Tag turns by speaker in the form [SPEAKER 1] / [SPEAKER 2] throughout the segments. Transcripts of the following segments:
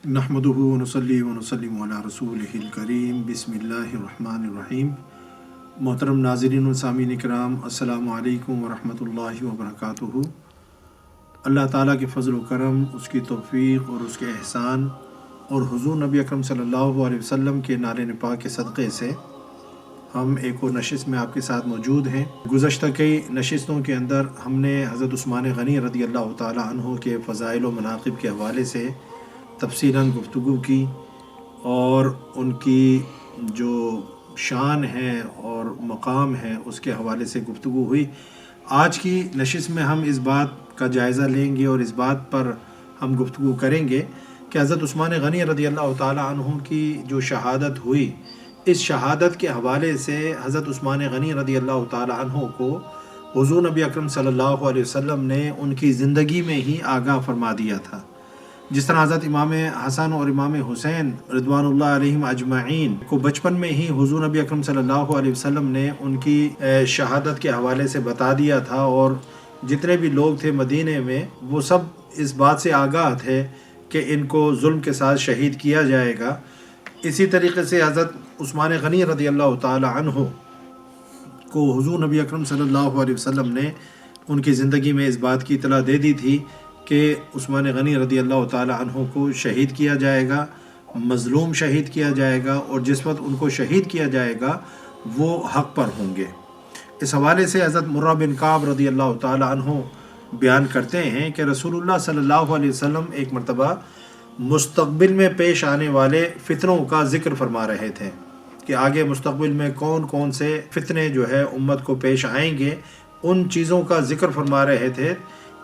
[SPEAKER 1] نحمدہ ونصلی ونسلم علی رسولہ الکریم بسم اللہ الرحمن الرحیم۔ محترم ناظرین و سامعین کرام، السلام علیکم ورحمۃ اللہ وبرکاتہ۔ اللہ تعالیٰ کے فضل و کرم، اس کی توفیق اور اس کے احسان اور حضور نبی اکرم صلی اللہ علیہ وسلم کے نال پاک کے صدقے سے ہم ایک اور نشست میں آپ کے ساتھ موجود ہیں۔ گزشتہ کئی نشستوں کے اندر ہم نے حضرت عثمان غنی رضی اللہ تعالیٰ عنہ کے فضائل و مناقب کے حوالے سے تفصیلاً گفتگو کی اور ان کی جو شان ہے اور مقام ہے اس کے حوالے سے گفتگو ہوئی۔ آج کی نشست میں ہم اس بات کا جائزہ لیں گے اور اس بات پر ہم گفتگو کریں گے کہ حضرت عثمان غنی رضی اللہ تعالیٰ عنہ کی جو شہادت ہوئی، اس شہادت کے حوالے سے حضرت عثمان غنی رضی اللہ تعالیٰ عنہ کو حضور نبی اکرم صلی اللہ علیہ وسلم نے ان کی زندگی میں ہی آگاہ فرما دیا تھا۔ جس طرح حضرت امام حسن اور امام حسین رضوان اللہ علیہم اجمعین کو بچپن میں ہی حضور نبی اکرم صلی اللہ علیہ وسلم نے ان کی شہادت کے حوالے سے بتا دیا تھا، اور جتنے بھی لوگ تھے مدینے میں وہ سب اس بات سے آگاہ تھے کہ ان کو ظلم کے ساتھ شہید کیا جائے گا۔ اسی طریقے سے حضرت عثمان غنی رضی اللہ تعالی عنہ کو حضور نبی اکرم صلی اللہ علیہ وسلم نے ان کی زندگی میں اس بات کی اطلاع دے دی تھی کہ عثمان غنی رضی اللہ تعالی عنہ کو شہید کیا جائے گا، مظلوم شہید کیا جائے گا، اور جس وقت ان کو شہید کیا جائے گا وہ حق پر ہوں گے۔ اس حوالے سے حضرت مرہ بن کعب رضی اللہ تعالی عنہ بیان کرتے ہیں کہ رسول اللہ صلی اللہ علیہ وسلم ایک مرتبہ مستقبل میں پیش آنے والے فتنوں کا ذکر فرما رہے تھے کہ آگے مستقبل میں کون کون سے فتنے جو ہے امت کو پیش آئیں گے، ان چیزوں کا ذکر فرما رہے تھے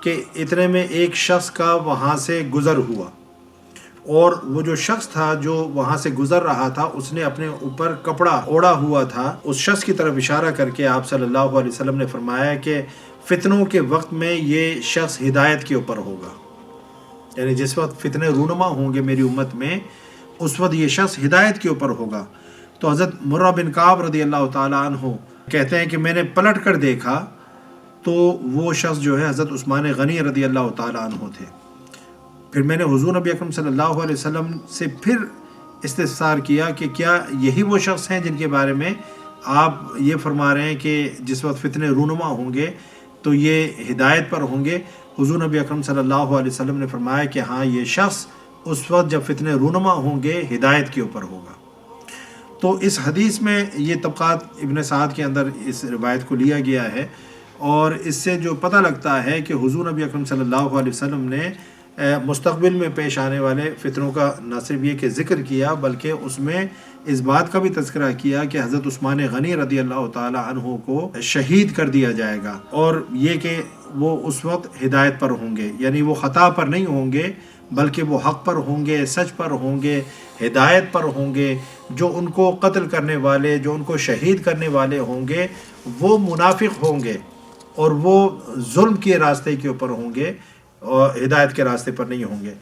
[SPEAKER 1] کہ اتنے میں ایک شخص کا وہاں سے گزر ہوا، اور وہ جو شخص تھا جو وہاں سے گزر رہا تھا اس نے اپنے اوپر کپڑا اوڑا ہوا تھا۔ اس شخص کی طرف اشارہ کر کے آپ صلی اللہ علیہ وسلم نے فرمایا کہ فتنوں کے وقت میں یہ شخص ہدایت کے اوپر ہوگا، یعنی جس وقت فتنے رونما ہوں گے میری امت میں اس وقت یہ شخص ہدایت کے اوپر ہوگا۔ تو حضرت مرہ بن کعب رضی اللہ تعالیٰ عنہ کہتے ہیں کہ میں نے پلٹ کر دیکھا تو وہ شخص جو ہے حضرت عثمان غنی رضی اللہ تعالیٰ عنہ تھے۔ پھر میں نے حضور نبی اکرم صلی اللہ علیہ وسلم سے پھر استفسار کیا کہ کیا یہی وہ شخص ہیں جن کے بارے میں آپ یہ فرما رہے ہیں کہ جس وقت فتنے رونما ہوں گے تو یہ ہدایت پر ہوں گے؟ حضور نبی اکرم صلی اللہ علیہ وسلم نے فرمایا کہ ہاں، یہ شخص اس وقت جب فتنے رونما ہوں گے ہدایت کے اوپر ہوگا۔ تو اس حدیث میں یہ طبقات ابن سعد کے اندر اس روایت کو لیا گیا ہے، اور اس سے جو پتہ لگتا ہے کہ حضور نبی اکرم صلی اللہ علیہ وسلم نے مستقبل میں پیش آنے والے فتنوں کا نہ صرف یہ کہ ذکر کیا بلکہ اس میں اس بات کا بھی تذکرہ کیا کہ حضرت عثمان غنی رضی اللہ تعالی عنہ کو شہید کر دیا جائے گا، اور یہ کہ وہ اس وقت ہدایت پر ہوں گے، یعنی وہ خطا پر نہیں ہوں گے بلکہ وہ حق پر ہوں گے، سچ پر ہوں گے، ہدایت پر ہوں گے۔ جو ان کو قتل کرنے والے، جو ان کو شہید کرنے والے ہوں گے وہ منافق ہوں گے اور وہ ظلم کے راستے کے اوپر ہوں گے اور ہدایت کے راستے پر نہیں ہوں گے۔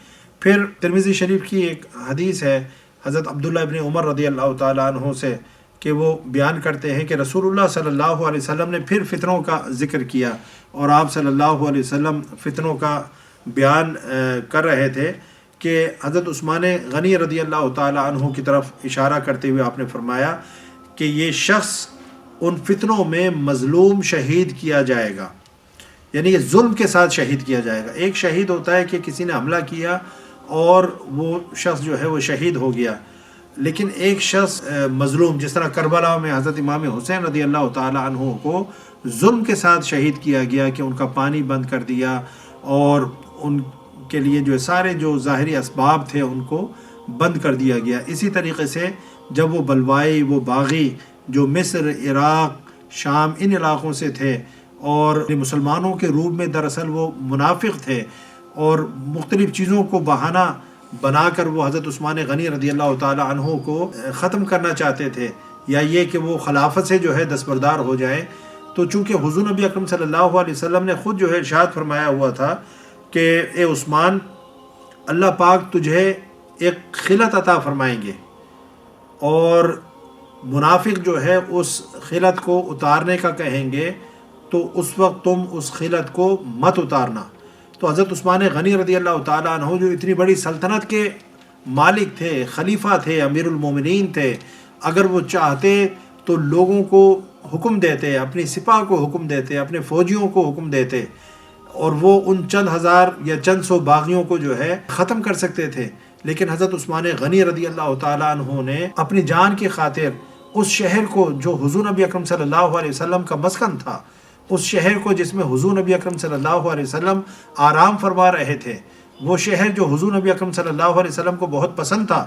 [SPEAKER 1] پھر ترمذی شریف کی ایک حدیث ہے حضرت عبداللہ ابن عمر رضی اللہ تعالیٰ عنہ سے کہ وہ بیان کرتے ہیں کہ رسول اللہ صلی اللہ علیہ وسلم نے پھر فتنوں کا ذکر کیا، اور آپ صلی اللہ علیہ وسلم فتنوں کا بیان کر رہے تھے کہ حضرت عثمان غنی رضی اللہ تعالیٰ عنہ کی طرف اشارہ کرتے ہوئے آپ نے فرمایا کہ یہ شخص ان فتنوں میں مظلوم شہید کیا جائے گا، یعنی یہ ظلم کے ساتھ شہید کیا جائے گا۔ ایک شہید ہوتا ہے کہ کسی نے حملہ کیا اور وہ شخص جو ہے وہ شہید ہو گیا، لیکن ایک شخص مظلوم، جس طرح کربلا میں حضرت امام حسین رضی اللہ تعالیٰ عنہ کو ظلم کے ساتھ شہید کیا گیا کہ ان کا پانی بند کر دیا اور ان کے لیے جو سارے جو ظاہری اسباب تھے ان کو بند کر دیا گیا۔ اسی طریقے سے جب وہ بلوائی، وہ باغی جو مصر، عراق، شام ان علاقوں سے تھے اور مسلمانوں کے روپ میں دراصل وہ منافق تھے اور مختلف چیزوں کو بہانہ بنا کر وہ حضرت عثمان غنی رضی اللہ تعالیٰ عنہ کو ختم کرنا چاہتے تھے، یا یہ کہ وہ خلافت سے جو ہے دستبردار ہو جائیں، تو چونکہ حضور نبی اکرم صلی اللہ علیہ وسلم نے خود جو ہے ارشاد فرمایا ہوا تھا کہ اے عثمان، اللہ پاک تجھے ایک خلت عطا فرمائیں گے، اور منافق جو ہے اس خلت کو اتارنے کا کہیں گے تو اس وقت تم اس خلت کو مت اتارنا۔ تو حضرت عثمان غنی رضی اللہ تعالیٰ عنہ جو اتنی بڑی سلطنت کے مالک تھے، خلیفہ تھے، امیر المومنین تھے، اگر وہ چاہتے تو لوگوں کو حکم دیتے، اپنی سپاہ کو حکم دیتے، اپنے فوجیوں کو حکم دیتے، اور وہ ان چند ہزار یا چند سو باغیوں کو جو ہے ختم کر سکتے تھے۔ لیکن حضرت عثمان غنی رضی اللہ تعالیٰ عنہ نے اپنی جان کی خاطر اس شہر کو جو حضور نبی اکرم صلی اللہ علیہ وسلم کا مسکن تھا، اس شہر کو جس میں حضور نبی اکرم صلی اللہ علیہ وسلم آرام فرما رہے تھے، وہ شہر جو حضور نبی اکرم صلی اللہ علیہ وسلم کو بہت پسند تھا،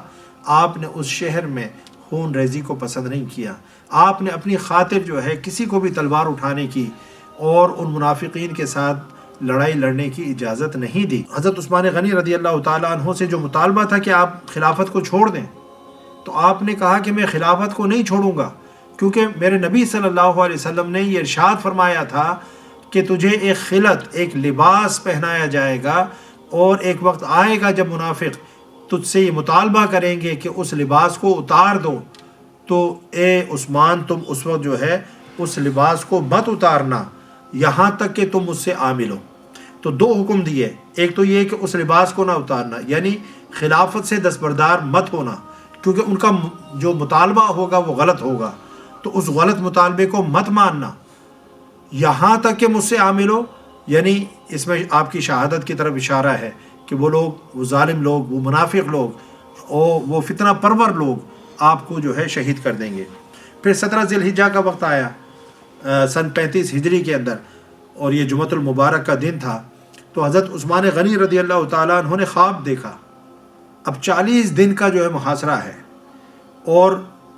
[SPEAKER 1] آپ نے اس شہر میں خون ریزی کو پسند نہیں کیا۔ آپ نے اپنی خاطر جو ہے کسی کو بھی تلوار اٹھانے کی اور ان منافقین کے ساتھ لڑائی لڑنے کی اجازت نہیں دی۔ حضرت عثمان غنی رضی اللہ تعالیٰ عنہ سے جو مطالبہ تھا کہ آپ خلافت کو چھوڑ دیں، تو آپ نے کہا کہ میں خلافت کو نہیں چھوڑوں گا، کیونکہ میرے نبی صلی اللہ علیہ وسلم نے یہ ارشاد فرمایا تھا کہ تجھے ایک خلعت، ایک لباس پہنایا جائے گا، اور ایک وقت آئے گا جب منافق تجھ سے یہ مطالبہ کریں گے کہ اس لباس کو اتار دو، تو اے عثمان تم اس وقت جو ہے اس لباس کو مت اتارنا یہاں تک کہ تم مجھ سے آ ملو۔ تو دو حکم دیے، ایک تو یہ کہ اس لباس کو نہ اتارنا، یعنی خلافت سے دستبردار مت ہونا، کیونکہ ان کا جو مطالبہ ہوگا وہ غلط ہوگا، تو اس غلط مطالبے کو مت ماننا یہاں تک کہ مجھ سے آ ملو، یعنی اس میں آپ کی شہادت کی طرف اشارہ ہے کہ وہ لوگ، وہ ظالم لوگ، وہ منافق لوگ اور وہ فتنہ پرور لوگ آپ کو جو ہے شہید کر دیں گے۔ پھر 17 ذی الحجہ کا وقت آیا سن 35 ہجری کے اندر، اور یہ جمعۃ المبارک کا دن تھا، تو حضرت عثمان غنی رضی اللہ تعالیٰ عنہ نے خواب دیکھا۔ اب 40 دن کا جو ہے محاصرہ ہے، اور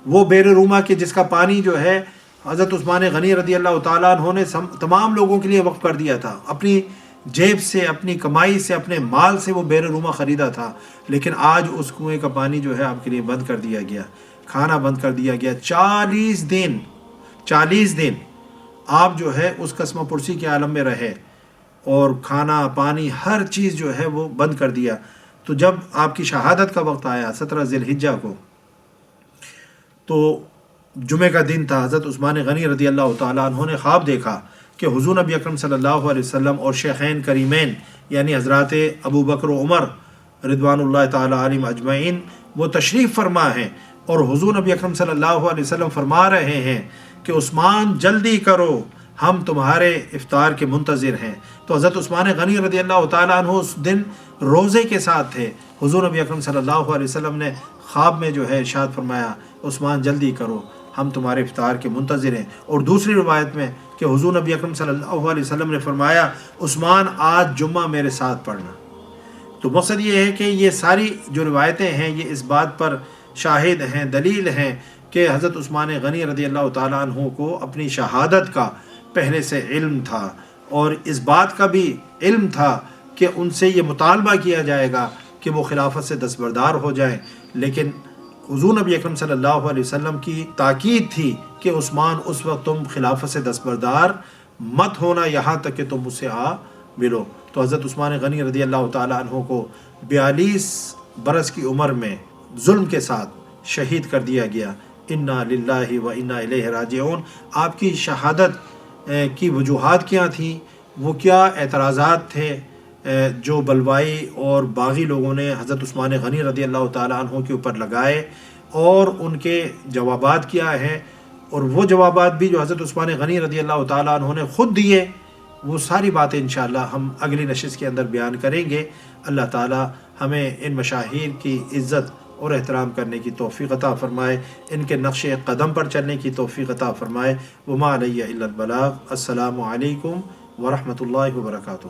[SPEAKER 1] وہ بیر روما کے جس کا پانی جو ہے حضرت عثمان غنی رضی اللہ تعالیٰ عنہ نے تمام لوگوں کے لیے وقف کر دیا تھا، اپنی جیب سے، اپنی کمائی سے، اپنے مال سے وہ بیر روما خریدا تھا، لیکن آج اس کنویں کا پانی جو ہے آپ کے لیے بند کر دیا گیا، کھانا بند کر دیا گیا۔ 40 دن آپ جو ہے اس قسمہ پرسی کے عالم میں رہے، اور کھانا پانی ہر چیز جو ہے وہ بند کر دیا۔ تو جب آپ کی شہادت کا وقت آیا 17 ذی الحجہ کو، تو جمعہ کا دن تھا، حضرت عثمان غنی رضی اللہ تعالیٰ عنہ نے خواب دیکھا کہ حضور نبی اکرم صلی اللہ علیہ وسلم اور شیخین کریمین یعنی حضرات ابو بکر و عمر رضوان اللہ تعالیٰ علیہم اجمعین وہ تشریف فرما ہیں، اور حضور نبی اکرم صلی اللہ علیہ وسلم فرما رہے ہیں کہ عثمان جلدی کرو، ہم تمہارے افطار کے منتظر ہیں۔ تو حضرت عثمان غنی رضی اللہ تعالیٰ عنہ اس دن روزے کے ساتھ تھے۔ حضور نبی اکرم صلی اللہ علیہ وسلم نے خواب میں جو ہے ارشاد فرمایا، عثمان جلدی کرو، ہم تمہارے افطار کے منتظر ہیں۔ اور دوسری روایت میں کہ حضور نبی اکرم صلی اللہ علیہ وسلم نے فرمایا، عثمان آج جمعہ میرے ساتھ پڑھنا۔ تو مقصد یہ ہے کہ یہ ساری جو روایتیں ہیں یہ اس بات پر شاہد ہیں، دلیل ہیں کہ حضرت عثمان غنی رضی اللہ تعالیٰ عنہ کو اپنی شہادت کا پہلے سے علم تھا، اور اس بات کا بھی علم تھا کہ ان سے یہ مطالبہ کیا جائے گا کہ وہ خلافت سے دستبردار ہو جائیں، لیکن حضور نبی اکرم صلی اللہ علیہ وسلم کی تاکید تھی کہ عثمان اس وقت تم خلافت سے دستبردار مت ہونا یہاں تک کہ تم مجھ سے آ ملو۔ تو حضرت عثمان غنی رضی اللہ تعالیٰ عنہ کو 42 برس کی عمر میں ظلم کے ساتھ شہید کر دیا گیا۔ انا للہ و انا الیہ راجعون۔ آپ کی شہادت کی وجوہات کیا تھیں، وہ کیا اعتراضات تھے جو بلوائی اور باغی لوگوں نے حضرت عثمان غنی رضی اللہ تعالیٰ عنہ کے اوپر لگائے، اور ان کے جوابات کیا ہیں، اور وہ جوابات بھی جو حضرت عثمان غنی رضی اللہ تعالیٰ عنہ نے خود دیے، وہ ساری باتیں انشاءاللہ ہم اگلی نشست کے اندر بیان کریں گے۔ اللہ تعالیٰ ہمیں ان مشاہیر کی عزت اور احترام کرنے کی توفیق عطا فرمائے، ان کے نقش قدم پر چلنے کی توفیق عطا فرمائے۔ وما علیہ الا البلاغ۔ السلام علیکم ورحمۃ اللہ وبرکاتہ۔